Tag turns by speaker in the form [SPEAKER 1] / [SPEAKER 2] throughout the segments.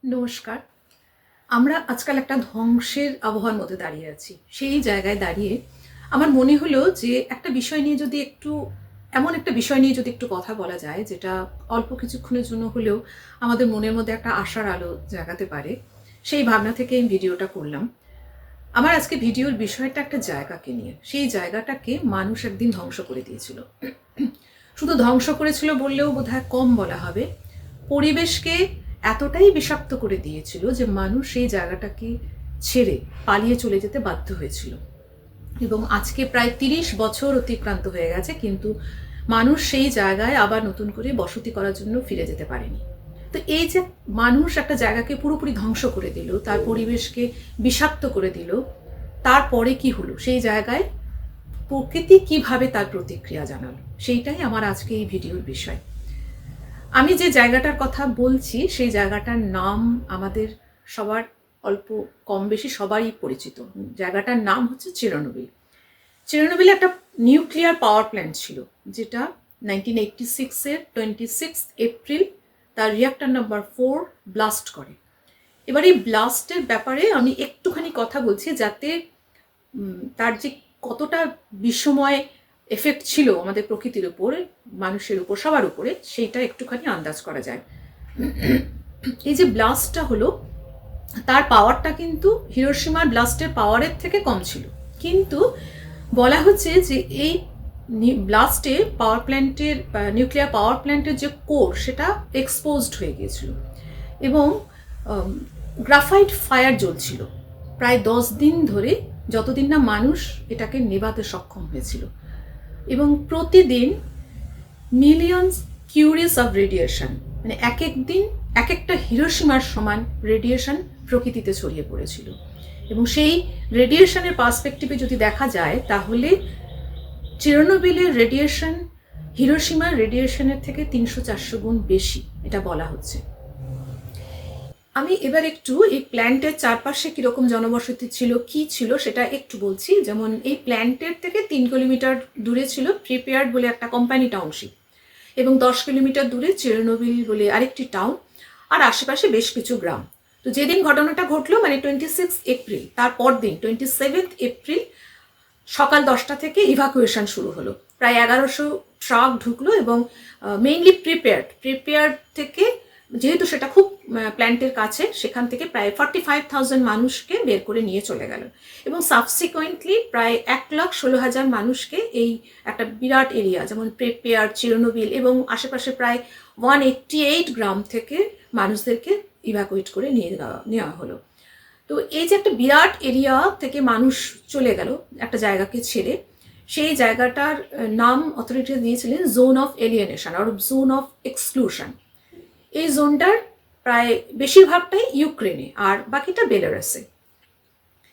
[SPEAKER 1] নমস্কার। আমরা আজকাল একটা ধ্বংসের আবহাওয়ার মধ্যে দাঁড়িয়ে আছি। সেই জায়গায় দাঁড়িয়ে আমার মনে হলো যে একটা বিষয় নিয়ে যদি একটু এমন একটা বিষয় নিয়ে যদি একটু কথা বলা যায় যেটা অল্প কিছুক্ষণের জন্য হলেও আমাদের মনের মধ্যে একটা আশার আলো জাগাতে পারে, সেই ভাবনা থেকে এই ভিডিওটা করলাম। আমার আজকে ভিডিওর বিষয়টা একটা জায়গাকে নিয়ে। সেই জায়গাটাকে মানুষ একদিন ধ্বংস করে দিয়েছিল। শুধু ধ্বংস করেছিল বললেও বোধহয় কম বলা হবে। পরিবেশকে এতটাই বিষাক্ত করে দিয়েছিল যে মানুষ সেই জায়গাটাকে ছেড়ে পালিয়ে চলে যেতে বাধ্য হয়েছিল। এবং আজকে প্রায় ৩০ বছর অতিক্রান্ত হয়ে গেছে, কিন্তু মানুষ সেই জায়গায় আবার নতুন করে বসতি করার জন্য ফিরে যেতে পারেনি। তো এই যে মানুষ একটা জায়গাকে পুরোপুরি ধ্বংস করে দিল, তার পরিবেশকে বিষাক্ত করে দিল, তারপরে কি হলো সেই জায়গায়, প্রকৃতি কিভাবে তার প্রতিক্রিয়া জানালো, সেইটাই আমার আজকে এই ভিডিওর বিষয়। আমি যে জায়গাটার কথা বলছি সেই জায়গাটার নাম আমাদের সবার অল্প কম বেশি সবারই পরিচিত। জায়গাটার নাম হচ্ছে চেরনোবিল। চেরনোবিল একটা নিউক্লিয়ার পাওয়ার প্ল্যান্ট ছিল, যেটা 1986-এর 26 এপ্রিল তার রিয়াক্টর নাম্বার 4 ব্লাস্ট করে। এবার এই ব্লাস্টের ব্যাপারে আমি একটুখানি কথা বলছি, যাতে তার যে কতটা বিশ্বময় এফেক্ট ছিল আমাদের প্রকৃতির উপর, মানুষের উপর, সবার উপরে, সেইটা একটুখানি আন্দাজ করা যায়। এই যে ব্লাস্টটা হলো, তার পাওয়ারটা কিন্তু হিরোশিমার ব্লাস্টের পাওয়ারের থেকে কম ছিল, কিন্তু বলা হচ্ছে যে এই ব্লাস্টে পাওয়ার প্ল্যান্টের, নিউক্লিয়ার পাওয়ার প্ল্যান্টের যে কোর, সেটা এক্সপোজড হয়ে গিয়েছিল এবং গ্রাফাইট ফায়ার জ্বলছিল প্রায় 10 দিন ধরে, যতদিন না মানুষ এটাকে নেভাতে সক্ষম হয়েছিল। এবং প্রতিদিন মিলিয়নস কিউরিস অফ রেডিয়েশন, মানে এক এক দিন এক একটা হিরোশিমার সমান রেডিয়েশন প্রকৃতিতে ছড়িয়ে পড়েছিল। এবং সেই রেডিয়েশনের পার্সপেক্টিভে যদি দেখা যায়, তাহলে চেরনোবিলের রেডিয়েশন হিরোশিমার রেডিয়েশনের থেকে 300-400 গুণ বেশি, এটা বলা হচ্ছে। আমি এবার একটু এই প্ল্যান্টের চারপাশে কীরকম জনবসতি ছিল, কি ছিল, সেটা একটু বলছি। যেমন এই প্ল্যান্টের থেকে 3 কিলোমিটার দূরে ছিল প্রিপেয়ার্ড বলে একটা কোম্পানি টাউনশিপ, এবং 10 কিলোমিটার দূরে চেরনোবিল বলে আরেকটি টাউন, আর আশেপাশে বেশ কিছু গ্রাম। তো যেদিন ঘটনাটা ঘটলো, মানে 26 এপ্রিল, তারপর দিন 27 এপ্রিল সকাল 10টা থেকে ইভাকুয়েশন শুরু হলো। প্রায় 1100 ট্রাক ঢুকলো এবং মেইনলি প্রিপেয়ার্ড থেকে, যেহেতু সেটা খুব প্ল্যান্টের কাছে, সেখান থেকে প্রায় 45,000 মানুষকে বের করে নিয়ে চলে গেল। এবং সাবসিকুয়েন্টলি প্রায় 1,16,000 মানুষকে এই একটা বিরাট এরিয়া, যেমন প্রিপেয়ার, চেরনোবিল এবং আশেপাশে প্রায় 188 গ্রাম থেকে মানুষদেরকে ইভাকুয়েট করে নেওয়া হলো। তো এই যে একটা বিরাট এরিয়া থেকে মানুষ চলে গেল একটা জায়গাকে ছেড়ে, সেই জায়গাটার নাম অথরিটি দিয়েছিলেন জোন অফ এলিয়েনেশন আর জোন অফ এক্সক্লুশন। এই জোনটার প্রায় বেশিরভাগটাই ইউক্রেনে আর বাকিটা বেলারাসে।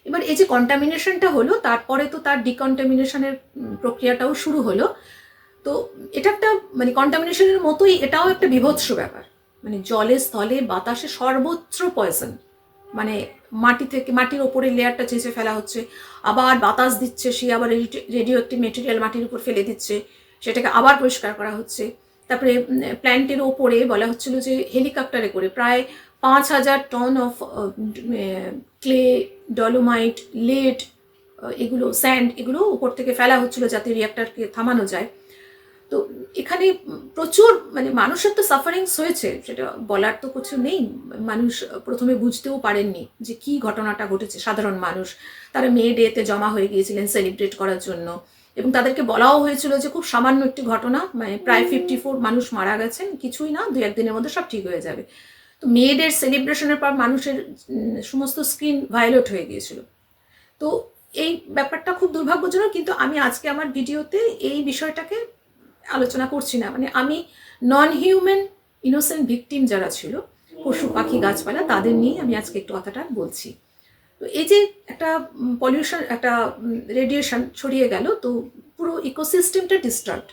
[SPEAKER 1] এবার এই যে কন্টামিনেশনটা হলো, তারপরে তো তার ডিকন্টামিনেশনের প্রক্রিয়াটাও শুরু হলো। তো এটা একটা মানে কন্টামিনেশনের মতোই এটাও একটা বিভৎস ব্যাপার। মানে জলে, স্থলে, বাতাসে সর্বত্র পয়জন। মানে মাটি থেকে, মাটির ওপরে লেয়ারটা চেঁচে ফেলা হচ্ছে, আবার বাতাস দিচ্ছে, সে আবার রেডিও অ্যাক্টিভ মেটেরিয়াল মাটির উপর ফেলে দিচ্ছে, সেটাকে আবার পরিষ্কার করা হচ্ছে। তারপরে প্ল্যান্টের ওপরে বলা হচ্ছিল যে হেলিকপ্টারে করে প্রায় 5,000 ton of clay, dolomite, lead, এগুলো স্যান্ড, এগুলো উপর থেকে ফেলা হচ্ছিল যাতে রিয়াক্টরকে থামানো যায়। তো এখানে প্রচুর মানে মানুষের তো সাফারিংস হয়েছে, সেটা বলার তো কিছু নেই। মানুষ প্রথমে বুঝতেও পারেননি যে কি ঘটনাটা ঘটেছে। সাধারণ মানুষ, তারা মে ডেতে জমা হয়ে গিয়েছিলেন সেলিব্রেট করার জন্য, এবং তাদেরকে বলাও হয়েছিল যে খুব সামান্য একটি ঘটনা, মানে প্রায় 54 মানুষ মারা গেছেন, কিছুই না, 2-1 দিনের মধ্যে সব ঠিক হয়ে যাবে। তো মে ডের সেলিব্রেশনের পর মানুষের সমস্ত স্কিন ভায়োলেট হয়ে গিয়েছিল। তো এই ব্যাপারটা খুব দুর্ভাগ্যজনক, কিন্তু আমি আজকে আমার ভিডিওতে এই বিষয়টাকে আলোচনা করছি না। মানে আমি নন হিউম্যান ইনোসেন্ট ভিকটিম যারা ছিল, পশু পাখি গাছপালা, তাদের নিয়ে আমি আজকে একটু কথাটা বলছি। তো এই যে একটা পলিউশন, একটা রেডিয়েশন ছড়িয়ে গেল, তো পুরো ইকোসিস্টেমটা ডিস্টার্বড।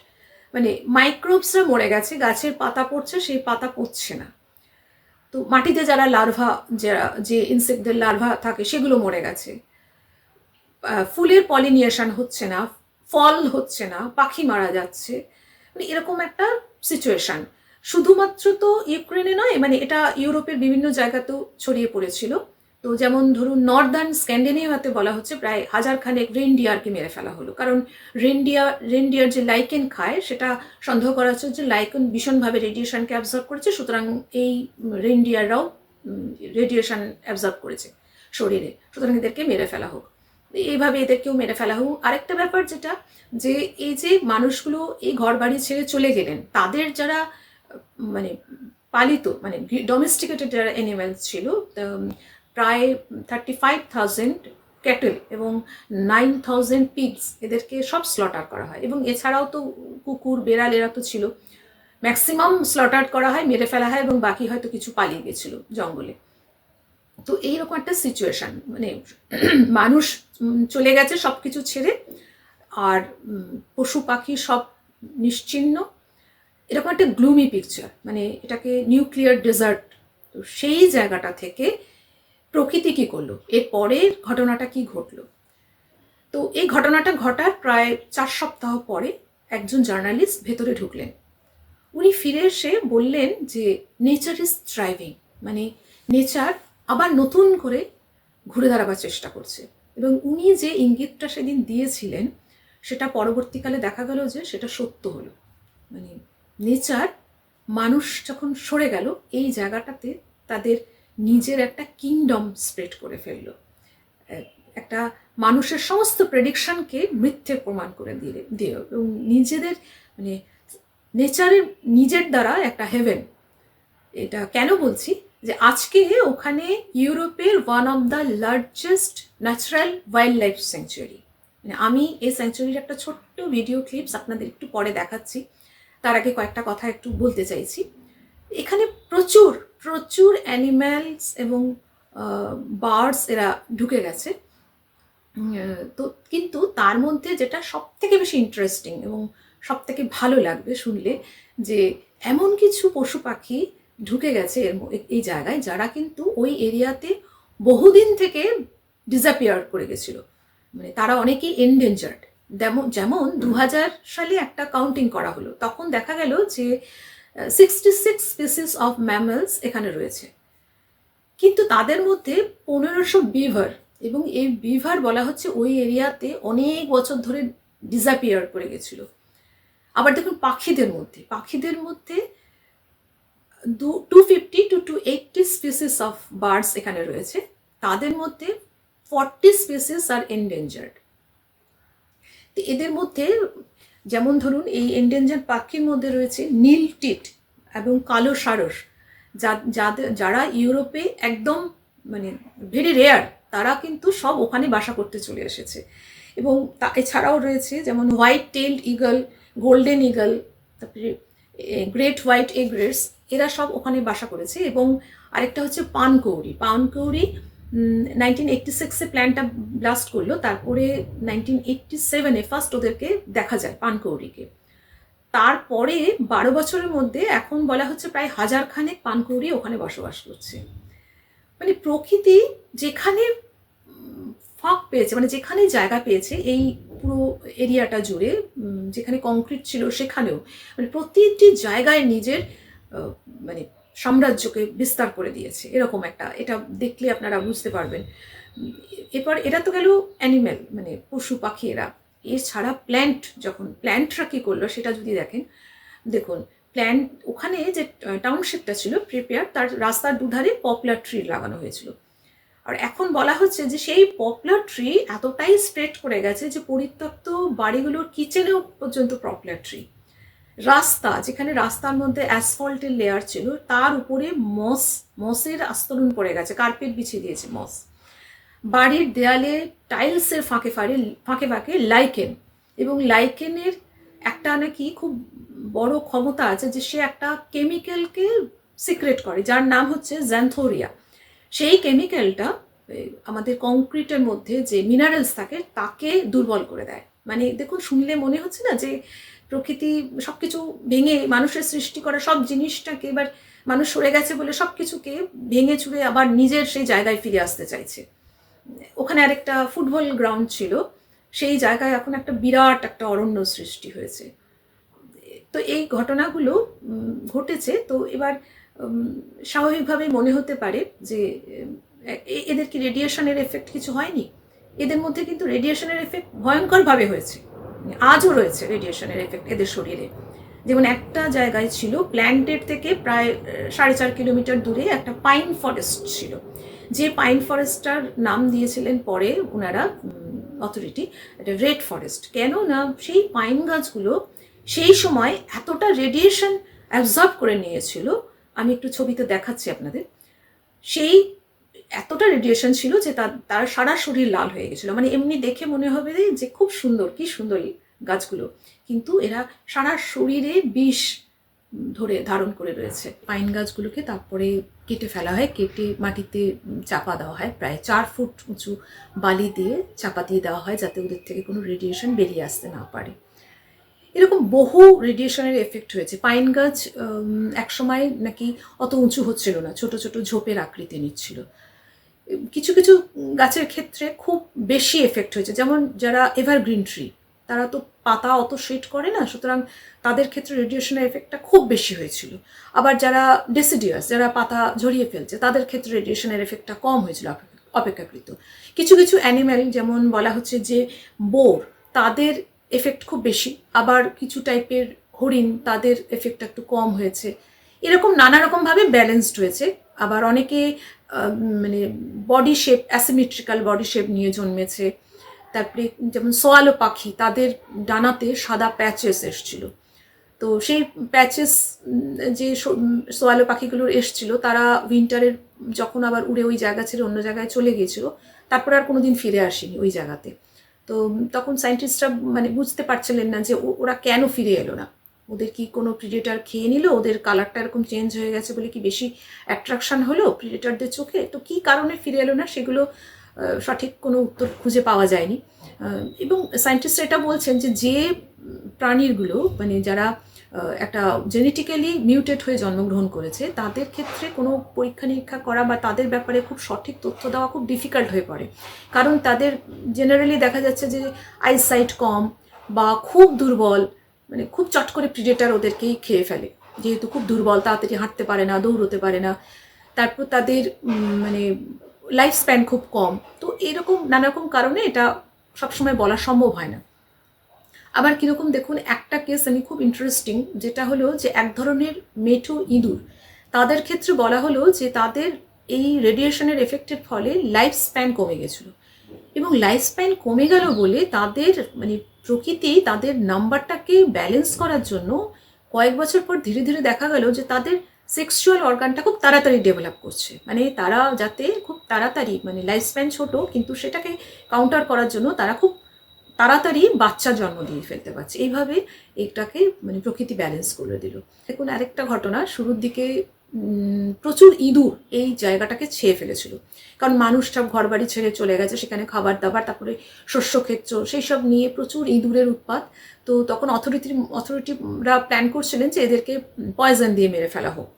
[SPEAKER 1] মানে মাইক্রোবসরা মরে গেছে, গাছের পাতা পড়ছে, সেই পাতা পড়ছে না। তো মাটিতে যারা লার্ভা, যে ইনসেক্টদের লার্ভা থাকে, সেগুলো মরে গেছে। ফুলের পলিনেশন হচ্ছে না, ফল হচ্ছে না, পাখি মারা যাচ্ছে, মানে এরকম একটা সিচুয়েশন। শুধুমাত্র তো ইউক্রেনে নয়, মানে এটা ইউরোপের বিভিন্ন জায়গাতেও ছড়িয়ে পড়েছিল। তো যেমন ধরুন নর্দার্ন স্ক্যান্ডিনেভিয়াতে বলা হচ্ছে প্রায় 1000 খানেক রেনডিয়ারকে মেরে ফেলা হলো, কারণ রেনডিয়ার যে লাইকেন খায় সেটা সন্দেহ করা হচ্ছে যে লাইকেন ভীষণভাবে রেডিয়েশনকে অ্যাবজর্ব করেছে, সুতরাং এই রেনডিয়াররাও রেডিয়েশন অ্যাবজর্ব করেছে শরীরে, সুতরাং এদেরকে মেরে ফেলা হোক, এইভাবে এদেরকেও মেরে ফেলা হোক। আরেকটা ব্যাপার যেটা, যে এই যে মানুষগুলো এই ঘর বাড়ি ছেড়ে চলে গেলেন, তাদের যারা মানে পালিত মানে ডোমেস্টিকেটেড যারা অ্যানিম্যালস ছিল, প্রায় 35,000 ক্যাটেল এবং 9,000 পিগস, এদেরকে সব স্লটার করা হয়। এবং এছাড়াও তো কুকুর বেড়াল এরা তো ছিল, ম্যাক্সিমাম স্লটার করা হয়, মেরে ফেলা হয়, এবং বাকি হয়তো কিছু পালিয়ে গেছিল জঙ্গলে। তো এইরকম একটা সিচুয়েশান, মানে মানুষ চলে গেছে সব কিছু ছেড়ে, আর পশু পাখি সব নিশ্চিহ্ন, এরকম একটা গ্লুমি পিকচার, মানে এটাকে নিউক্লিয়ার ডেজার্ট। তো সেই জায়গাটা থেকে প্রকৃতি কী করলো, এর পরের ঘটনাটা কি ঘটলো। তো এই ঘটনাটা ঘটার প্রায় 4 সপ্তাহ পরে একজন জার্নালিস্ট ভেতরে ঢুকলেন। উনি ফিরে এসে বললেন যে নেচার ইজ থ্রাইভিং, মানে নেচার আবার নতুন করে ঘুরে দাঁড়াবার চেষ্টা করছে। এবং উনি যে ইঙ্গিতটা সেদিন দিয়েছিলেন সেটা পরবর্তীকালে দেখা গেল যে সেটা সত্য হলো। মানে নেচার, মানুষ যখন সরে গেল এই জায়গাটাতে তাদের নিজের একটা কিংডম স্প্রেড করে ফেললো, একটা মানুষের সমস্ত প্রেডিকশনকে মিথ্যে প্রমাণ করে দিয়ে এবং নিজেদের মানে নেচারের নিজের দ্বারা একটা হেভেন। এটা কেন বলছি, যে আজকে ওখানে ইউরোপের one of the largest natural wild life sanctuary, মানে আমি এই স্যাংচুয়ারির একটা ছোট্ট ভিডিও ক্লিপস আপনাদের একটু পরে দেখাচ্ছি, তার আগে কয়েকটা কথা একটু বলতে চাইছি। এখানে প্রচুর প্রচুর অ্যানিম্যালস এবং বার্ডস এরা ঢুকে গেছে। তো কিন্তু তার মধ্যে যেটা সব থেকে বেশি ইন্টারেস্টিং এবং সব থেকে ভালো লাগবে শুনলে, যে এমন কিছু পশু পাখি ঢুকে গেছে এই জায়গায় যারা কিন্তু ওই এরিয়াতে বহুদিন থেকে ডিসঅ্যাপিয়ার করে গেছিলো, মানে তারা অনেকেই এন্ডেঞ্জার্ড। যেমন 2000 সালে একটা কাউন্টিং করা হলো, তখন দেখা গেল যে 66 স্পিসিস অফ ম্যামলস এখানে রয়েছে, কিন্তু তাদের মধ্যে 1500 বিভার, এবং এই বিভার বলা হচ্ছে ওই এরিয়াতে অনেক বছর ধরে ডিসঅ্যাপিয়ার করে গেছিল। আবার দেখুন পাখিদের মধ্যে 250 to 280 স্পিসিস অফ বার্ডস এখানে রয়েছে, তাদের মধ্যে 40 স্পিসিস আর এন্ডেঞ্জার্ড। তো এদের মধ্যে যেমন ধরুন এই এন্ডেঞ্জার্ড পাখির মধ্যে রয়েছে নীল টিট এবং কালো সারস, যারা ইউরোপে একদম মানে ভেরি রেয়ার, তারা কিন্তু সব ওখানে বাসা করতে চলে এসেছে। এবং এছাড়াও রয়েছে যেমন white tailed eagle, golden eagle, তারপরে গ্রেট হোয়াইট এগ্রেটস, এরা সব ওখানে বাসা করেছে। এবং আরেকটা হচ্ছে পানকৌড়ি 1986-এ প্ল্যানটা ব্লাস্ট করলো, তারপরে 1987-এ ফার্স্ট ওদেরকে দেখা যায় পানকৌড়িকে। তারপরে 12 বছরের মধ্যে এখন বলা হচ্ছে প্রায় 1000 খানেক পানকৌড়ি ওখানে বসবাস করছে। মানে প্রকৃতি যেখানে ফাঁক পেয়েছে, মানে যেখানে জায়গা পেয়েছে এই পুরো এরিয়াটা জুড়ে, যেখানে কংক্রিট ছিল সেখানেও মানে প্রতিটি জায়গায় নিজের মানে সাম্রাজ্যকে বিস্তার করে দিয়েছে, এরকম একটা, এটা দেখলে আপনারা বুঝতে পারবেন। এরপর এটা তো গেল অ্যানিম্যাল, মানে পশু পাখি এরা। এছাড়া প্ল্যান্টরা কী করলো সেটা যদি দেখুন প্ল্যান্ট, ওখানে যে টাউনশিপটা ছিল প্রিপেয়ার, তার রাস্তার দুধারে পপুলার ট্রি লাগানো হয়েছিল। আর এখন বলা হচ্ছে যে সেই পপুলার ট্রি এতটাই স্প্রেড করে গেছে যে পরিত্যক্ত বাড়িগুলোর কিচেনেও পর্যন্ত পপুলার ট্রি। রাস্তা, যেখানে রাস্তার মধ্যে অ্যাসফল্টের লেয়ার ছিল, তার উপরে মসের আস্তরণ পড়ে গেছে, কার্পেট বিছিয়ে দিয়েছে মস। বাড়ির দেয়ালে টাইলসের ফাঁকে ফাঁকে লাইকেন, এবং লাইকেনের একটা নাকি খুব বড় ক্ষমতা আছে যে সে একটা কেমিক্যালকে সিক্রেট করে, যার নাম হচ্ছে জ্যান্থোরিয়া। সেই কেমিক্যালটা আমাদের কংক্রিটের মধ্যে যে মিনারেলস থাকে তাকে দুর্বল করে দেয়। মানে দেখুন, শুনলে মনে হচ্ছে না যে প্রকৃতি সব কিছু ভেঙে মানুষের সৃষ্টি করা সব জিনিসটাকে এবার মানুষ সরে গেছে বলে সব কিছুকে ভেঙে চুরে আবার নিজের সেই জায়গায় ফিরে আসতে চাইছে। ওখানে আরেকটা ফুটবল গ্রাউন্ড ছিল, সেই জায়গায় এখন একটা বিরাট একটা অরণ্য সৃষ্টি হয়েছে। তো তো এই ঘটনাগুলো ঘটেছে। তো এবার স্বাভাবিকভাবেই মনে হতে পারে যে এদের কি রেডিয়েশনের এফেক্ট কিছু হয়নি? এদের মধ্যে কিন্তু রেডিয়েশনের এফেক্ট ভয়ঙ্করভাবে হয়েছে, আজও রয়েছে রেডিয়েশনের এফেক্ট এদের শরীরে। যেমন একটা জায়গায় ছিল, প্ল্যান্টেড থেকে প্রায় 4.5 কিলোমিটার দূরে একটা পাইন ফরেস্ট ছিল, যে পাইন ফরেস্টটার নাম দিয়েছিলেন পরে ওনারা অথরিটি এটা রেড ফরেস্ট। কেন না সেই পাইন গাছগুলো সেই সময় এতটা রেডিয়েশন অ্যাবজর্ব করে নিয়েছিল, আমি একটু ছবিতে দেখাচ্ছি আপনাদের। সেই এতটা রেডিয়েশন ছিল যে তার সারা শরীর লাল হয়ে গেছিলো। মানে এমনি দেখে মনে হবে যে খুব সুন্দর, কি সুন্দর গাছগুলো, কিন্তু এরা সারা শরীরে বিষ ধারণ করে রয়েছে। পাইন গাছগুলোকে তারপরে কেটে ফেলা হয়, কেটে মাটিতে চাপা দেওয়া হয়, প্রায় 4 ফুট উঁচু বালি দিয়ে চাপা দিয়ে দেওয়া হয়, যাতে ওদের থেকে কোনো রেডিয়েশন বেরিয়ে আসতে না পারে। এরকম বহু রেডিয়েশনের এফেক্ট হয়েছে। পাইন গাছ একসময় নাকি অত উঁচু হচ্ছিল না, ছোট ছোট ঝোপের আকৃতি নিচ্ছিল। কিছু কিছু গাছের ক্ষেত্রে খুব বেশি এফেক্ট হয়েছে, যেমন যারা এভারগ্রিন ট্রি, তারা তো পাতা অত শেড করে না, সুতরাং তাদের ক্ষেত্রে রেডিয়েশনের এফেক্টটা খুব বেশি হয়েছিল। আবার যারা ডেসিডিয়াস, যারা পাতা ঝরিয়ে ফেলছে, তাদের ক্ষেত্রে রেডিয়েশনের এফেক্টটা কম হয়েছিল অপেক্ষাকৃত। কিছু কিছু অ্যানিম্যাল, যেমন বলা হচ্ছে যে বোর, তাদের এফেক্ট খুব বেশি। আবার কিছু টাইপের হরিণ, তাদের এফেক্টটা একটু কম হয়েছে। এরকম নানা রকমভাবে ব্যালেন্সড হয়েছে। আবার অনেকে মানে body shape, asymmetrical body shape নিয়ে জন্মেছে। তারপরে যেমন সোয়ালো পাখি, তাদের ডানাতে সাদা প্যাচেস এসছিল। তো সেই প্যাচেস যে সোয়ালো পাখিগুলোর এসছিল, তারা উইন্টারের যখন আবার উড়ে ওই জায়গা ছেড়ে অন্য জায়গায় চলে গিয়েছিল, তারপর আর কোনোদিন ফিরে আসেনি ওই জায়গাতে। তো তখন সায়েন্টিস্টরা মানে বুঝতে পারছিলেন না যে ওরা কেন ফিরে এলো না। ওদের কি কোনো প্রিডেটার খেয়ে নিল, ওদের কালারটা এরকম চেঞ্জ হয়ে গেছে বলে কি বেশি অ্যাট্রাকশন হলো প্রিডেটারদের চোখে? তো কী কারণে ফিরে এলো না, সেগুলো সঠিক কোনো উত্তর খুঁজে পাওয়া যায়নি। এবং সায়েন্টিস্টরা এটা বলছেন যে প্রাণীরগুলো মানে যারা একটা জেনেটিক্যালি মিউটেট হয়ে জন্মগ্রহণ করেছে, তাদের ক্ষেত্রে কোনো পরীক্ষা নিরীক্ষা করা বা তাদের ব্যাপারে খুব সঠিক তথ্য দেওয়া খুব ডিফিকাল্ট হয়ে পড়ে। কারণ তাদের জেনারেলি দেখা যাচ্ছে যে আইসাইট কম বা খুব দুর্বল, মানে খুব চট করে প্রিডেটার ওদেরকেই খেয়ে ফেলে, যেহেতু খুব দুর্বল, তাড়াতাড়ি হাঁটতে পারে না, দৌড়তে পারে না। তারপর তাদের মানে লাইফ স্প্যান খুব কম। তো এরকম নানারকম কারণে এটা সবসময় বলা সম্ভব হয় না। আবার কীরকম দেখুন, একটা কেস আমি খুব ইন্টারেস্টিং, যেটা হলো যে এক ধরনের মেঠো ইঁদুর, তাদের ক্ষেত্রে বলা হলো যে তাদের এই রেডিয়েশনের এফেক্টের ফলে লাইফ স্প্যান কমে গেছিলো। এবং লাইফ স্প্যান কমে গেল বলে তাদের মানে প্রকৃতি তাদের নাম্বারটাকে ব্যালেন্স করার জন্য কয়েক বছর পর ধীরে ধীরে দেখা গেল যে তাদের সেক্সুয়াল অর্গানটা খুব তাড়াতাড়ি ডেভেলপ করছে। মানে তারা যাতে খুব তাড়াতাড়ি, মানে লাইফ স্প্যান ছোট কিন্তু সেটাকে কাউন্টার করার জন্য তারা খুব তাড়াতাড়ি বাচ্চা জন্ম দিয়ে ফেলতে পারছে। এইভাবে এটাকে মানে প্রকৃতি ব্যালেন্স করে দিল। দেখুন আরেকটা ঘটনা, শুরুর দিকে প্রচুর ইঁদুর এই জায়গাটাকে ছেয়ে ফেলেছিল, কারণ মানুষ সব ঘর বাড়ি ছেড়ে চলে গেছে, সেখানে খাবার দাবার, তারপরে শস্যক্ষেত্র, সেই সব নিয়ে প্রচুর ইঁদুরের উৎপাত। তো তখন অথরিটিরা প্ল্যান করছিলেন যে এদেরকে পয়জন দিয়ে মেরে ফেলা হোক,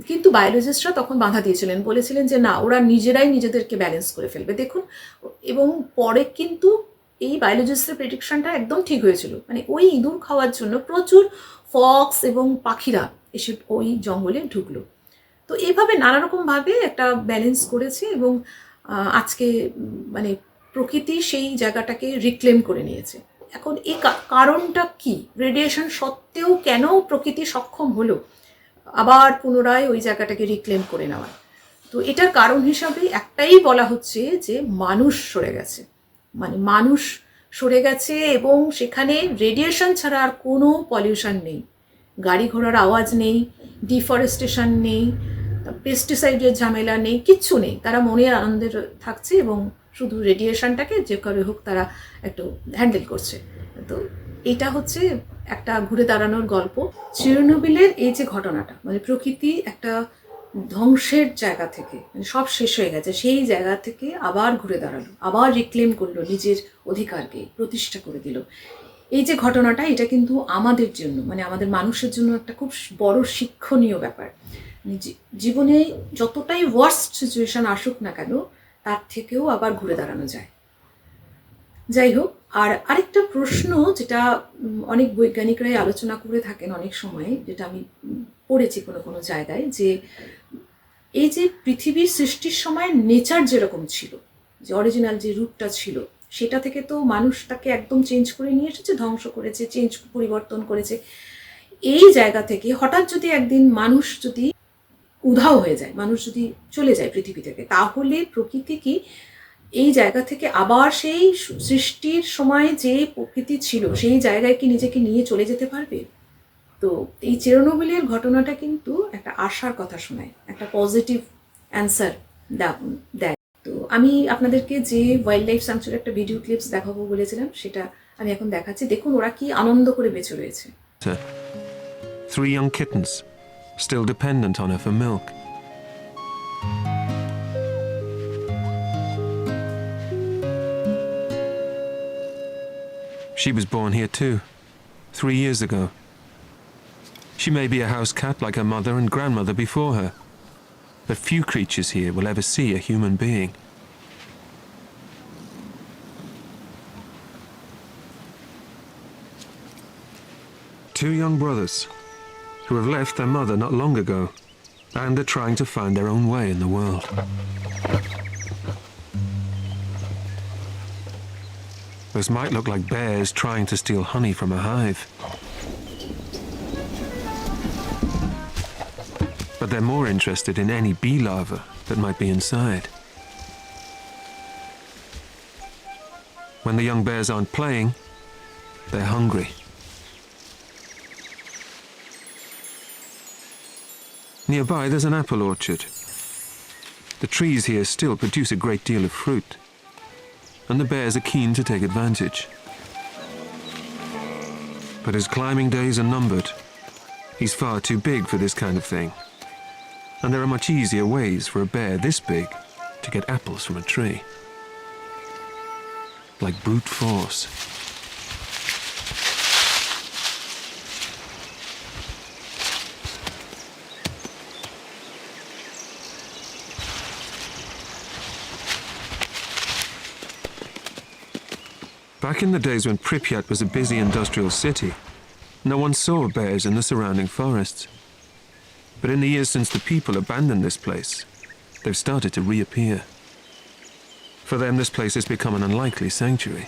[SPEAKER 1] কিন্তু বায়োলজিস্টরা তখন বাধা দিয়েছিলেন, বলেছিলেন যে না, ওরা নিজেরাই নিজেদেরকে ব্যালেন্স করে ফেলবে। দেখুন, এবং পরে কিন্তু এই বায়োলজিস্টের প্রেডিকশনটা একদম ঠিক হয়েছিল। মানে ওই ইঁদুর খাওয়ার জন্য প্রচুর ফক্স এবং পাখিরা এসে ওই জঙ্গলে ঢুকলো। তো এইভাবে নানা রকমভাবে একটা ব্যালেন্স করেছে এবং আজকে মানে প্রকৃতি সেই জায়গাটাকে রিক্লেম করে নিয়েছে। এখন এই কারণটা কি? রেডিয়েশন সত্ত্বেও কেন প্রকৃতি সক্ষম হলো আবার পুনরায় ওই জায়গাটাকে রিক্লেম করে নেওয়া? তো এটার কারণ হিসাবে একটাই বলা হচ্ছে যে মানুষ সরে গেছে। মানে মানুষ সরে গেছে এবং সেখানে রেডিয়েশন ছাড়া আর কোনো পলিউশন নেই, গাড়ি ঘোড়ার আওয়াজ নেই, ডিফরেস্টেশন নেই, পেস্টিসাইডের ঝামেলা নেই, কিচ্ছু নেই। তারা মনের আনন্দের থাকছে এবং শুধু রেডিয়েশনটাকে যে করে হোক তারা একটু হ্যান্ডেল করছে। তো এটা হচ্ছে একটা ঘুরে দাঁড়ানোর গল্প। চেরনোবিলের এই যে ঘটনাটা, মানে প্রকৃতি একটা ধ্বংসের জায়গা থেকে, মানে সব শেষ হয়ে গেছে, সেই জায়গা থেকে আবার ঘুরে দাঁড়ালো, আবার রিক্লেম করলো, নিজের অধিকারকে প্রতিষ্ঠা করে দিল। এই যে ঘটনাটা, এটা কিন্তু আমাদের জন্য, মানে আমাদের মানুষের জন্য একটা খুব বড় শিক্ষণীয় ব্যাপার। জীবনে যতটাই ওয়ার্স্ট সিচুয়েশন আসুক না কেন, তার থেকেও আবার ঘুরে দাঁড়ানো যায়। যাই হোক, আর আরেকটা প্রশ্ন যেটা অনেক বৈজ্ঞানিকরাই আলোচনা করে থাকেন অনেক সময়, যেটা আমি পড়েছি কোনো কোনো জায়গায়, যে এই যে পৃথিবীর সৃষ্টির সময় নেচার যেরকম ছিল, যে অরিজিনাল যে রূপটা ছিল, সেটা থেকে তো মানুষ তাকে একদম চেঞ্জ করে নিয়ে এসেছে, ধ্বংস করেছে, পরিবর্তন করেছে। এই জায়গা থেকে হঠাৎ যদি একদিন মানুষ যদি উধাও হয়ে যায়, মানুষ যদি চলে যায় পৃথিবী থেকে, তাহলে প্রকৃতি কি এই জায়গা থেকে আবার সেই সৃষ্টির সময় যে প্রকৃতি ছিল সেই জায়গায় কি নিজেকে নিয়ে চলে যেতে পারবে? তো এই চেরনোবিলের ঘটনাটা কিন্তু একটা আশার কথা শোনায়, একটা পজিটিভ অ্যান্সার দেয়। তো আমি আপনাদেরকে যে ওয়াইল্ড লাইফ স্যাংচুরি একটা ভিডিও ক্লিপস দেখাবো বলেছিলাম, সেটা আমি এখন দেখাচ্ছি। দেখুন ওরা কি আনন্দ করে বেঁচে রয়েছে।
[SPEAKER 2] 3 young kittens, still dependent on her for milk. She was born here too, 3 years ago. She may be a house cat like her mother and grandmother before her, but few creatures here will ever see a human being. Two young brothers who have left their mother not long ago and are trying to find their own way in the world. Those might look like bears trying to steal honey from a hive. But they're more interested in any bee larva that might be inside. When the young bears aren't playing, they're hungry. Nearby, there's an apple orchard. The trees here still produce a great deal of fruit, and the bears are keen to take advantage. But his climbing days are numbered. He's far too big for this kind of thing, and there are much easier ways for a bear this big to get apples from a tree. Like brute force. Back in the days when Pripyat was a busy industrial city, no one saw bears in the surrounding forests. But in the years since the people abandoned this place, they've started to reappear. For them, this place has become an unlikely sanctuary.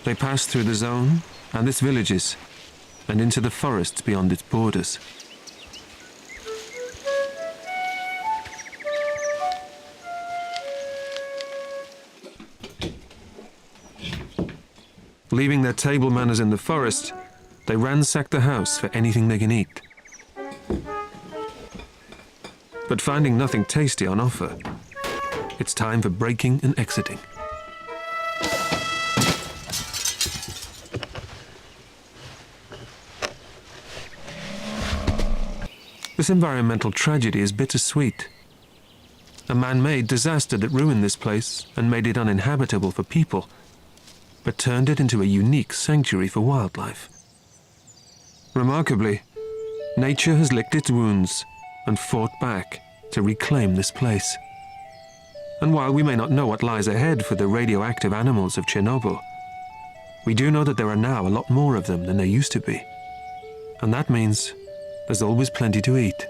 [SPEAKER 2] They pass through the zone and its villages and into the forests beyond its borders. Leaving their table manners in the forest, they ransack the house for anything they can eat. But finding nothing tasty on offer, it's time for breaking and exiting. This environmental tragedy is bittersweet. A man-made disaster that ruined this place and made it uninhabitable for people, but turned it into a unique sanctuary for wildlife. Remarkably, nature has licked its wounds and fought back to reclaim this place. And while we may not know what lies ahead for the radioactive animals of Chernobyl, we do know that there are now a lot more of them than there used to be. And that means there's always plenty to eat.